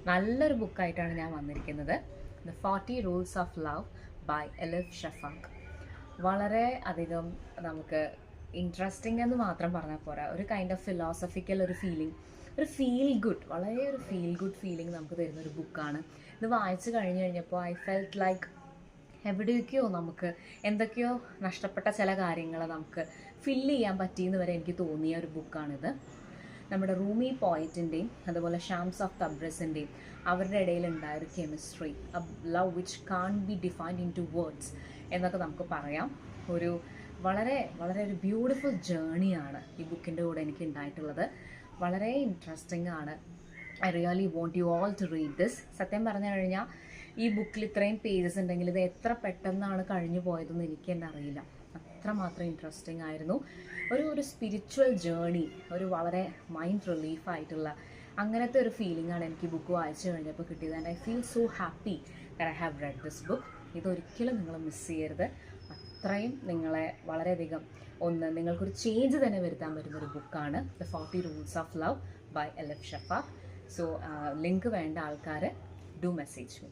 നല്ലൊരു ബുക്കായിട്ടാണ് ഞാൻ വന്നിരിക്കുന്നത്. The 40 rules of love by Elif Shafak. വളരെ അധികം നമുക്ക് ഇൻട്രസ്റ്റിംഗ് എന്ന് മാത്രം പറഞ്ഞാൽ പോരാ, ഒരു കൈൻഡ് ഓഫ് ഫിലോസഫിക്കൽ ഒരു ഫീൽ ഗുഡ്, വളരെ ഒരു ഫീൽ ഗുഡ് ഫീലിംഗ് നമുക്ക് തരുന്നൊരു ബുക്കാണ്. ഇത് വായിച്ചു കഴിഞ്ഞ് കഴിഞ്ഞപ്പോൾ ഐ ഫെൽറ്റ് ലൈക്ക് എവിടെയൊക്കെയോ നമുക്ക് എന്തൊക്കെയോ നഷ്ടപ്പെട്ട ചില കാര്യങ്ങൾ നമുക്ക് ഫില്ല് ചെയ്യാൻ പറ്റിയെന്ന് വരെ എനിക്ക് തോന്നിയ ഒരു ബുക്കാണിത്. നമ്മുടെ റൂമി പോയറ്റിൻ്റെയും അതുപോലെ ഷാംസ് ഓഫ് തബ്രസിൻ്റെയും അവരുടെ ഇടയിൽ ഉണ്ടായൊരു chemistry, a love which can be defined in two words എന്നൊക്കെ നമുക്ക് പറയാം. ഒരു വളരെ വളരെ ഒരു ബ്യൂട്ടിഫുൾ ജേണിയാണ് ഈ ബുക്കിൻ്റെ കൂടെ എനിക്ക് ഉണ്ടായിട്ടുള്ളത്. വളരെ ഇൻട്രസ്റ്റിംഗ് ആണ്. I really want you all to read this. സത്യം പറഞ്ഞു കഴിഞ്ഞാൽ ഈ ബുക്കിൽ ഇത്രയും പേജസ് ഉണ്ടെങ്കിൽ ഇത് എത്ര പെട്ടെന്നാണ് കഴിഞ്ഞു പോയതെന്ന് എനിക്ക് തന്നെ അറിയില്ല. അത്രമാത്രം ഇൻട്രസ്റ്റിംഗ് ആയിരുന്നു. ഒരു സ്പിരിച്വൽ ജേണി, ഒരു വളരെ മൈൻഡ് റിലീഫായിട്ടുള്ള അങ്ങനത്തെ ഒരു ഫീലിംഗ് ആണ് എനിക്ക് ബുക്ക് വായിച്ചു കഴിഞ്ഞപ്പോൾ കിട്ടിയത്. And I feel so happy that I have red this book. ഇതൊരിക്കലും നിങ്ങൾ മിസ് ചെയ്യരുത്. അത്രയും നിങ്ങളെ വളരെയധികം നിങ്ങൾക്കൊരു ചേഞ്ച് തന്നെ വരുത്താൻ പറ്റുന്നൊരു ബുക്കാണ് the 40 rules of love by Elif Shafak. So link വേണ്ട ആൾക്കാർ ഡു മെസ്സേജ് മീ.